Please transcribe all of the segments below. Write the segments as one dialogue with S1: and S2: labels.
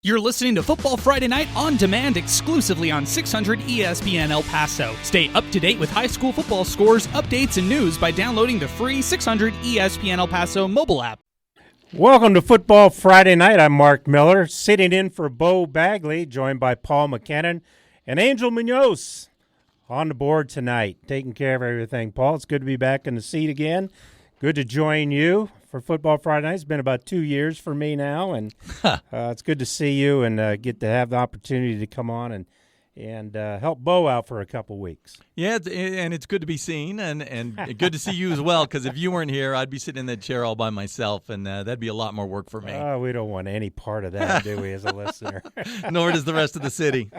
S1: You're listening to Football Friday Night on demand exclusively on 600 ESPN El Paso. Stay up to date with high school football scores, updates, and news by downloading the free 600 ESPN El Paso mobile app.
S2: Welcome to Football Friday Night. I'm Mark Miller, sitting in for Bo Bagley, joined by Paul McKinnon and Angel Munoz on the board tonight, taking care of everything. Paul, it's good to be back in the seat again. Good to join you for Football Friday Night. It's been about 2 years for me now, and it's good to see you and get to have the opportunity to come on and help Bo out for a couple weeks.
S3: Yeah, and it's good to be seen, and good to see you as well, because if you weren't here, I'd be sitting in that chair all by myself, and that'd be a lot more work for me.
S2: We don't want any part of that, do we, as a listener?
S3: Nor does the rest of the city.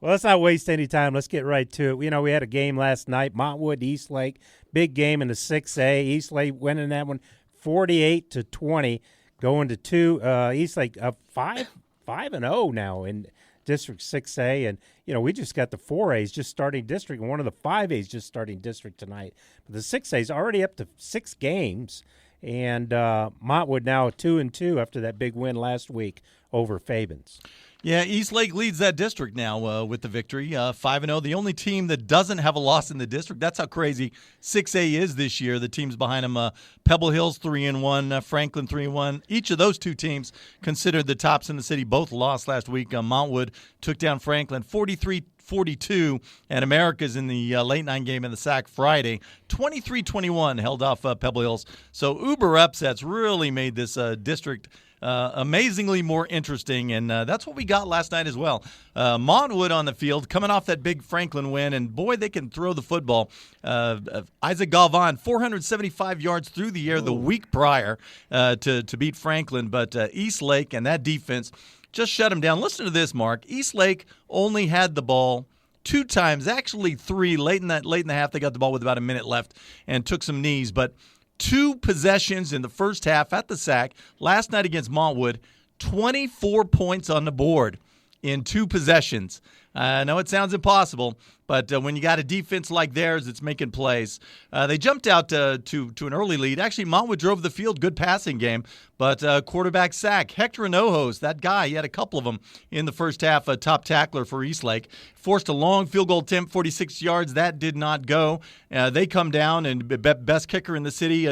S2: Well, let's not waste any time. Let's get right to it. You know, we had a game last night, Montwood, Eastlake, big game in the 6A. Eastlake winning that one 48-20, going to two. Eastlake up 5-0 now in District 6A. And, you know, we just got the 4As just starting district, and one of the 5As just starting district tonight. But the 6A's already up to 6 games. And Montwood now 2-2 after that big win last week over Fabens.
S3: Yeah, Eastlake leads that district now with the victory, 5-0. The only team that doesn't have a loss in the district. That's how crazy 6A is this year. The teams behind them, Pebble Hills 3-1, Franklin 3-1. Each of those two teams considered the tops in the city. Both lost last week. Montwood took down Franklin 43-42, and America's in the late night game in the SAC Friday, 23-21, held off Pebble Hills. So uber upsets really made this district amazingly more interesting, and that's what we got last night as well. Montwood on the field, coming off that big Franklin win, and boy, they can throw the football. Isaac Galvan, 475 yards through the air the week prior to beat Franklin, but Eastlake and that defense just shut him down. Listen to this, Mark. Eastlake only had the ball 2 times, actually 3. Late in the half, they got the ball with about a minute left and took some knees, but 2 possessions in the first half at the SAC. Last night against Montwood, 24 points on the board in 2 possessions. I know it sounds impossible, but when you got a defense like theirs, it's making plays. They jumped out to an early lead. Actually, Montwood drove the field, good passing game, but quarterback sack. Hector Hinojos, that guy, he had a couple of them in the first half, a top tackler for Eastlake. Forced a long field goal attempt, 46 yards. That did not go. They come down, and best kicker in the city,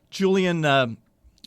S3: Julian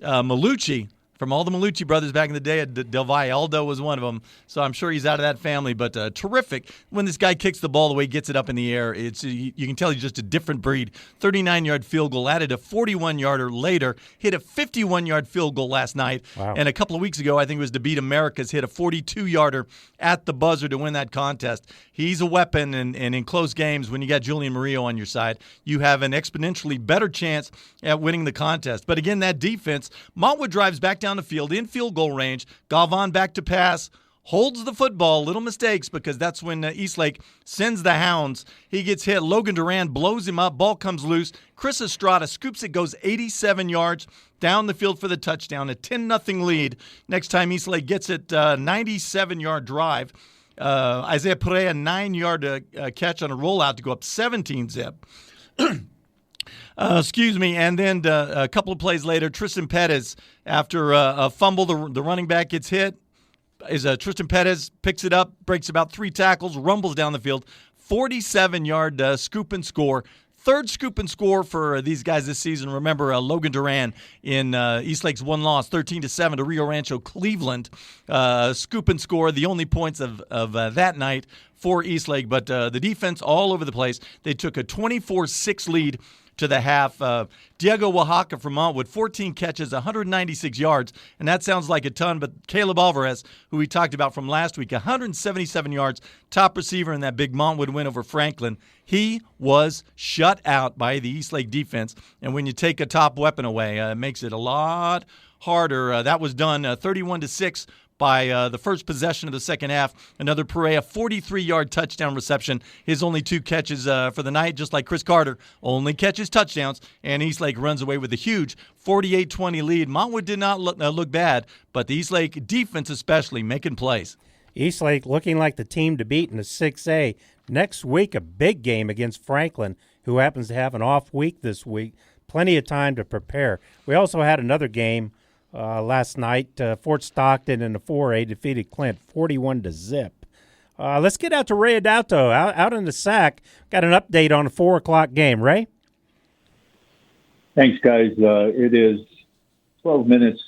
S3: Malucci, from all the Malucci brothers back in the day at Del Valle. Aldo was one of them, so I'm sure he's out of that family. But terrific when this guy kicks the ball the way he gets it up in the air. You can tell he's just a different breed. 39-yard field goal, added a 41-yarder later, hit a 51-yard field goal last night. Wow. And a couple of weeks ago, I think it was to beat America's, hit a 42-yarder at the buzzer to win that contest. He's a weapon, and in close games, when you got Julian Murillo on your side, you have an exponentially better chance at winning the contest. But again, that defense, Montwood drives back down the field in field goal range. Galvan back to pass, holds the football. Little mistakes, because that's when Eastlake sends the hounds. He gets hit. Logan Duran blows him up. Ball comes loose. Chris Estrada scoops it, goes 87 yards down the field for the touchdown. A 10-0 lead. Next time Eastlake gets it, 97-yard drive. Isaiah Perea, 9-yard catch on a rollout to go up 17-zip. Excuse me, and then a couple of plays later, Tristan Pettis, after a fumble, the running back gets hit. Tristan Pettis picks it up, breaks about 3 tackles, rumbles down the field, 47-yard scoop and score. Third scoop and score for these guys this season. Remember, Logan Duran in Eastlake's one loss, 13-7 to Rio Rancho, Cleveland. Scoop and score, the only points of that night for Eastlake. But the defense all over the place. They took a 24-6 lead to the half. Diego Oaxaca from Montwood, 14 catches, 196 yards, and that sounds like a ton, but Caleb Alvarez, who we talked about from last week, 177 yards, top receiver in that big Montwood win over Franklin. He was shut out by the Eastlake defense, and when you take a top weapon away, it makes it a lot harder. That was done 31-6 by the first possession of the second half. Another Perea 43-yard touchdown reception. His only 2 catches for the night, just like Chris Carter, only catches touchdowns, and Eastlake runs away with a huge 48-20 lead. Montwood did not look bad, but the Eastlake defense especially making plays.
S2: Eastlake looking like the team to beat in the 6A. Next week, a big game against Franklin, who happens to have an off week this week. Plenty of time to prepare. We also had another game last night. Fort Stockton in the 4A defeated Clint 41-0. Let's get out to Ray Adalto out in the SAC. Got an update on the 4 o'clock game. Ray?
S4: Thanks, guys. It is 12 minutes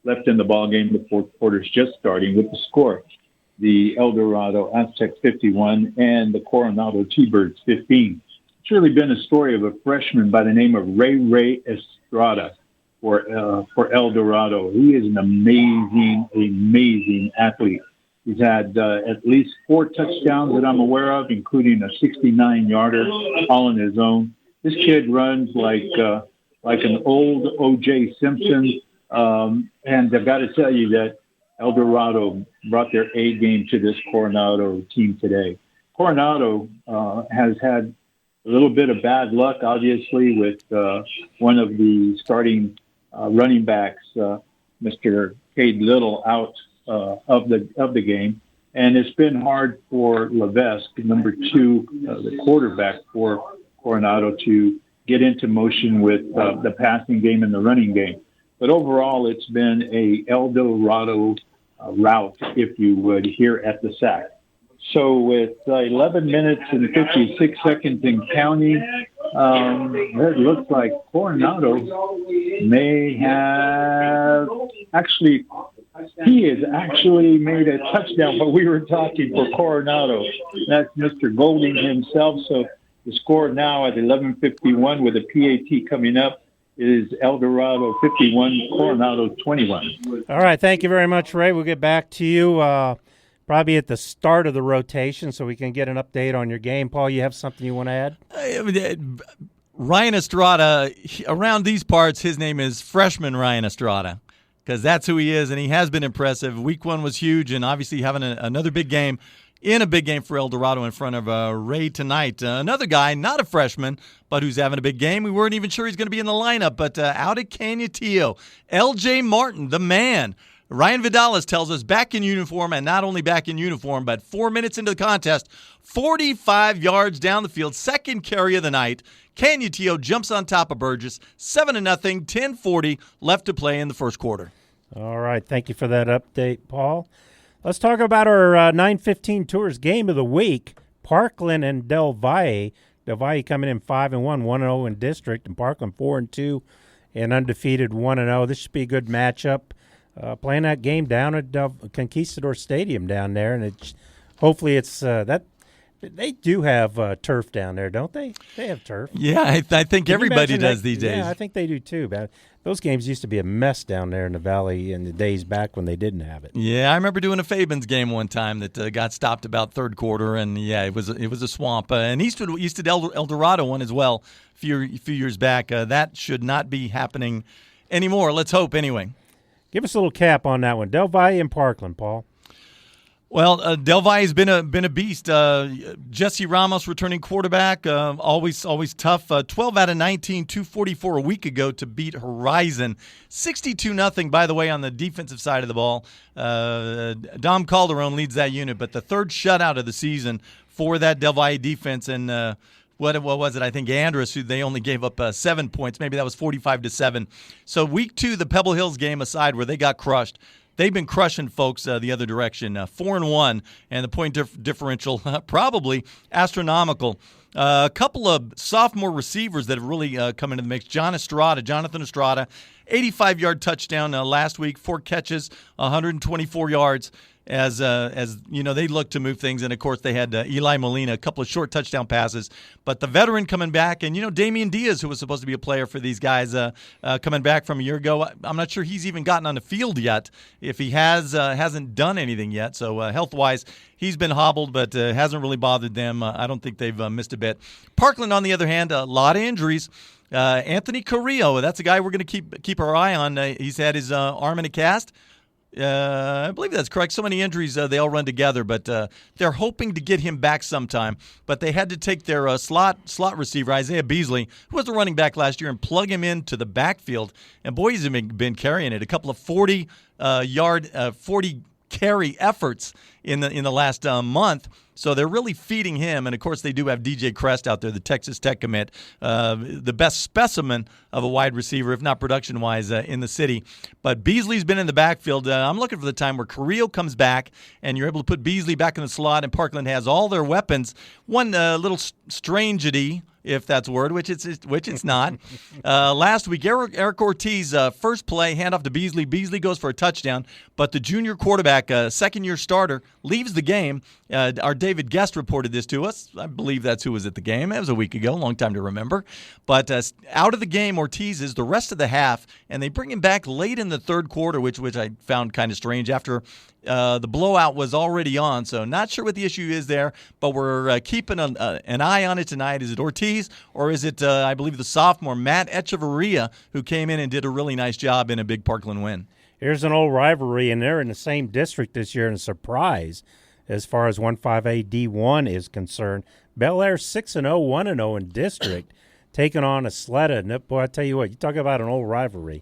S4: left in the ball game. The fourth quarter is just starting with the score. The El Dorado Aztecs 51 and the Coronado T-Birds 15. It's really been a story of a freshman by the name of Ray Estrada for El Dorado. He is an amazing athlete. He's had at least 4 touchdowns that I'm aware of, including a 69-yarder all on his own. This kid runs like an old O.J. Simpson, and I've got to tell you that El Dorado brought their A game to this Coronado team today. Coronado has had a little bit of bad luck, obviously, with one of the starting running backs, Mr. Cade Little, out of the game, and it's been hard for Levesque, number 2, the quarterback for Coronado, to get into motion with the passing game and the running game. But overall, it's been a El Dorado route, if you would, here at the SAC. So with 11 minutes and 56 seconds in counting, it looks like Coronado may have actually, he has actually made a touchdown, but we were talking for Coronado. That's Mr. Golding himself. So the score now at 11:51 with a PAT coming up is El Dorado 51, Coronado 21.
S2: All right, thank you very much, Ray. We'll get back to you probably at the start of the rotation so we can get an update on your game. Paul, you have something you want to add?
S3: Ryan Estrada, around these parts, his name is freshman Ryan Estrada, because that's who he is, and he has been impressive. Week 1 was huge, and obviously having another big game in a big game for El Dorado in front of Ray tonight. Another guy, not a freshman, but who's having a big game. We weren't even sure he's going to be in the lineup, but out at Canutillo, L.J. Martin, the man. Ryan Vidales tells us back in uniform, and not only back in uniform, but 4 minutes into the contest, 45 yards down the field, second carry of the night. Canutillo jumps on top of Burgess, 7-0, 10:40 left to play in the first quarter.
S2: All right, thank you for that update, Paul. Let's talk about our 9:15 Tours game of the week. Parkland and Del Valle. Del Valle coming in 5-1, 1-0 in district, and Parkland 4-2 and undefeated 1-0. This should be a good matchup. Playing that game down at Conquistador Stadium down there, and hopefully it's that they do have turf down there, don't they? They have turf.
S3: Yeah, I think everybody does these days.
S2: Yeah, I think they do too. But those games used to be a mess down there in the valley in the days back when they didn't have it.
S3: Yeah, I remember doing a Fabens game one time that got stopped about third quarter, and yeah, it was a swamp. And Eastwood El Dorado one as well a few years back. That should not be happening anymore. Let's hope anyway.
S2: Give us a little cap on that one. Del Valle and Parkland, Paul.
S3: Well, Del Valle's been a beast. Jesse Ramos, returning quarterback, always tough. 12 out of 19, 244 a week ago to beat Horizon. 62-0, by the way, on the defensive side of the ball. Dom Calderon leads that unit, but the third shutout of the season for that Del Valle defense. And what was it? I think Andrus, who they only gave up 7 points. Maybe that was 45-7. So week 2, the Pebble Hills game aside, where they got crushed. They've been crushing folks the other direction, 4-1, and the point differential probably astronomical. A couple of sophomore receivers that have really come into the mix. Jonathan Estrada, 85-yard touchdown last week, 4 catches, 124 yards. As you know, they look to move things, and of course they had Eli Molina, a couple of short touchdown passes. But the veteran coming back, and Damian Diaz, who was supposed to be a player for these guys, coming back from a year ago. I'm not sure he's even gotten on the field yet. If he hasn't done anything yet. So health-wise, he's been hobbled, but hasn't really bothered them. I don't think they've missed a bit. Parkland, on the other hand, a lot of injuries. Anthony Carrillo, that's a guy we're going to keep our eye on. He's had his arm in a cast. I believe that's correct. So many injuries, they all run together, but they're hoping to get him back sometime. But they had to take their slot receiver, Isaiah Beasley, who was a running back last year, and plug him into the backfield. And boy, he's been carrying it. A couple of 40 carry efforts in the last month. So they're really feeding him. And, of course, they do have DJ Crest out there, the Texas Tech commit, the best specimen of a wide receiver, if not production-wise, in the city. But Beasley's been in the backfield. I'm looking for the time where Carrillo comes back and you're able to put Beasley back in the slot, and Parkland has all their weapons. One little strangity, if that's a word, which it's not. Last week, Eric Ortiz, first play, handoff to Beasley. Beasley goes for a touchdown, but the junior quarterback, second-year starter, leaves the game. Our David Guest reported this to us. I believe that's who was at the game. It was a week ago, long time to remember. But out of the game, Ortiz is the rest of the half, and they bring him back late in the third quarter, which I found kind of strange after the blowout was already on. So not sure what the issue is there, but we're keeping an eye on it tonight. Is it Ortiz, or is it, I believe, the sophomore, Matt Echeverria, who came in and did a really nice job in a big Parkland win?
S2: Here's an old rivalry, and they're in the same district this year, and a surprise as far as 1-5A D1 is concerned. Bel Air 6-0, 1-0 in district, taking on Isleta. And boy, I tell you what, you talk about an old rivalry.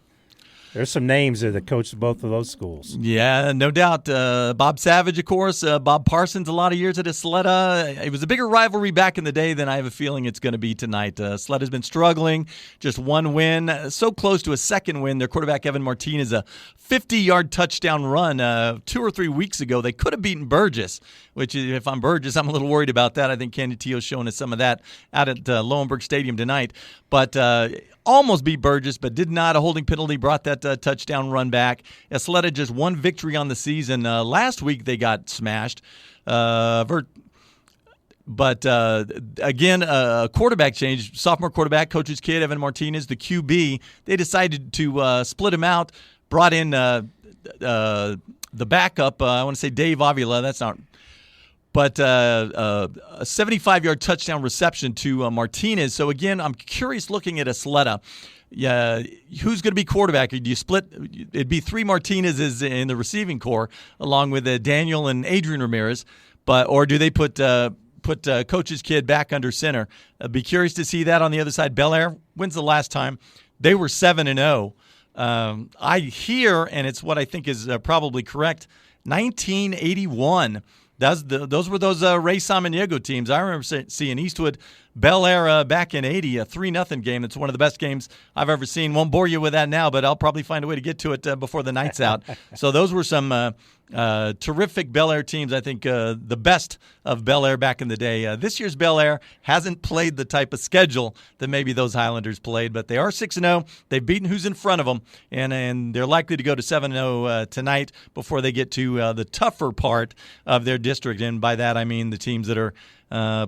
S2: There's some names there that coached both of those schools.
S3: Yeah, no doubt. Bob Savage, of course. Bob Parsons, a lot of years at Isleta. It was a bigger rivalry back in the day than I have a feeling it's going to be tonight. Isleta's been struggling. Just one win. So close to a second win. Their quarterback, Evan Martinez, a 50-yard touchdown run 2 or 3 weeks ago. They could have beaten Burgess, which, if I'm Burgess, I'm a little worried about that. I think Candy Teo's showing us some of that out at Lowenberg Stadium tonight. But almost beat Burgess, but did not. A holding penalty brought that touchdown run back. Isleta just one victory on the season. Last week they got smashed. But again, a quarterback change. Sophomore quarterback, coach's kid, Evan Martinez, the QB. They decided to split him out, brought in the backup, I want to say Dave Avila. That's not. But a 75-yard touchdown reception to Martinez. So, again, I'm curious looking at Isleta. Yeah, who's going to be quarterback? Do you split? It'd be 3 Martinezes in the receiving corps, along with Daniel and Adrian Ramirez. Or do they put coach's kid back under center? I'd be curious to see that on the other side. Bel Air, when's the last time? They were 7-0. I hear, and it's what I think is probably correct, 1981. Those were those Ray Samaniego teams. I remember seeing Eastwood, Bel Air back in 80, a 3-0 game. It's one of the best games I've ever seen. Won't bore you with that now, but I'll probably find a way to get to it before the night's out. So those were some terrific Bel Air teams. I think the best of Bel Air back in the day. This year's Bel Air hasn't played the type of schedule that maybe those Highlanders played, but they are 6-0. They've beaten who's in front of them, and they're likely to go to 7-0 tonight before they get to the tougher part of their district. And by that I mean the teams that are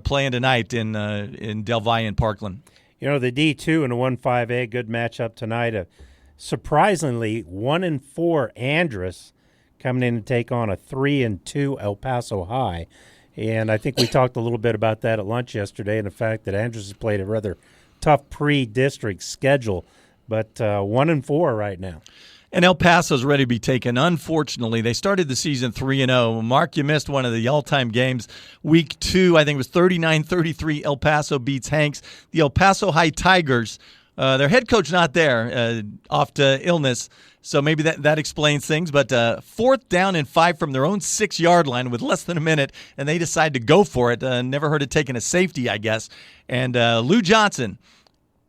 S3: playing tonight in Del Valle and Parkland.
S2: You know, the D2 and the 1-5A, good matchup tonight. Surprisingly, 1-4 Andress coming in to take on a 3-2 El Paso High. And I think we talked a little bit about that at lunch yesterday, and the fact that Andress has played a rather tough pre-district schedule, but 1-4 right now.
S3: And El Paso's ready to be taken. Unfortunately, they started the season 3-0. Mark, you missed one of the all-time games. Week 2, I think it was 39-33. El Paso beats Hanks. The El Paso High Tigers, their head coach not there, off to illness. So maybe that explains things. But 4th down and 5 from their own 6-yard line with less than a minute, and they decide to go for it. Never heard it taking a safety, I guess. And Lou Johnson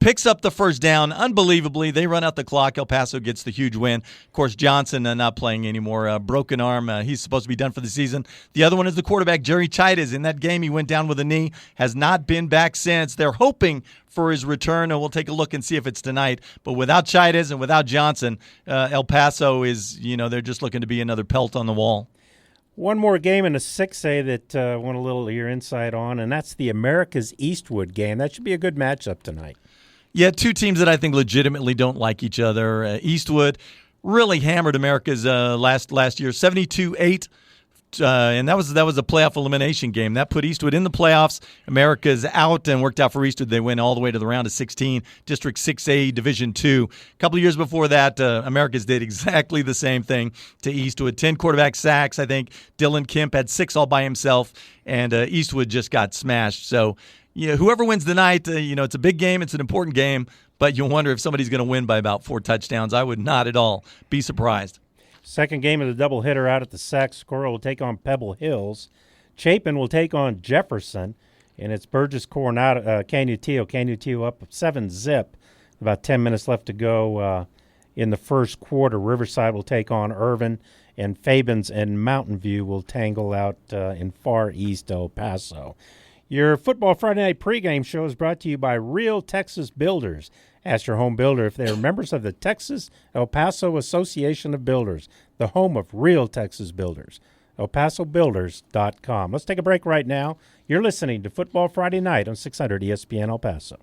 S3: picks up the first down. Unbelievably, they run out the clock. El Paso gets the huge win. Of course, Johnson not playing anymore. Broken arm. He's supposed to be done for the season. The other one is the quarterback, Jerry Chides. In that game, he went down with a knee. Has not been back since. They're hoping for his return, and we'll take a look and see if it's tonight. But without Chides and without Johnson, El Paso is, they're just looking to be another pelt on the wall.
S2: One more game in the 6A that I want a little of your insight on, and that's the America's Eastwood game. That should be a good matchup tonight.
S3: Yeah, 2 teams that I think legitimately don't like each other. Eastwood really hammered America's last year, 72-8, and that was a playoff elimination game. That put Eastwood in the playoffs. America's out, and worked out for Eastwood. They went all the way to the round of 16, District 6A, Division 2. A couple of years before that, America's did exactly the same thing to Eastwood. 10 quarterback sacks, I think. Dylan Kemp had 6 all by himself, and Eastwood just got smashed. So, whoever wins the night, it's a big game. It's an important game, but you'll wonder if somebody's going to win by about 4 touchdowns. I would not at all be surprised.
S2: Second game of the doubleheader out at the Sac. Socorro will take on Pebble Hills. Chapin will take on Jefferson. And it's Burgess Coronado, Canutillo. Canutillo up 7-zip. About 10 minutes left to go in the first quarter. Riverside will take on Irvin. And Fabens and Mountain View will tangle out in Far East El Paso. Your Football Friday Night pregame show is brought to you by Real Texas Builders. Ask your home builder if they are members of the Texas El Paso Association of Builders, the home of Real Texas Builders. ElPasoBuilders.com. Let's take a break right now. You're listening to Football Friday Night on 600 ESPN El Paso.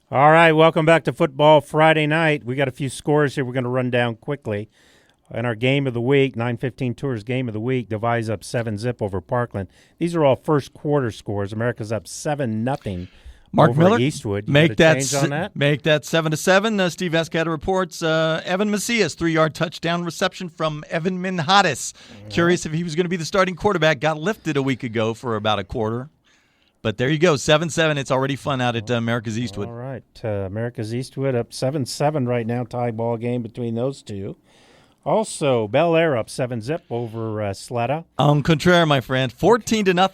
S2: All right, welcome back to Football Friday Night. We got a few scores here we're going to run down quickly. In our game of the week, 9:15 Tours game of the week, Devise up 7-zip over Parkland. These are all first quarter scores. America's up 7-0
S3: Mark
S2: over
S3: Miller,
S2: Eastwood. You
S3: make
S2: got a
S3: that
S2: change on that?
S3: Make that 7-7. Steve Escada reports Evan Macias 3-yard touchdown reception from Evan Minhadis. Curious if he was going to be the starting quarterback. Got lifted a week ago for about a quarter. But there you go, 7-7. It's already fun out at America's Eastwood.
S2: All right, America's Eastwood up 7-7 right now, tie ball game between those two. Also, Bel Air up 7-zip over Sletta.
S3: Contraire, my friend, 14-0 now.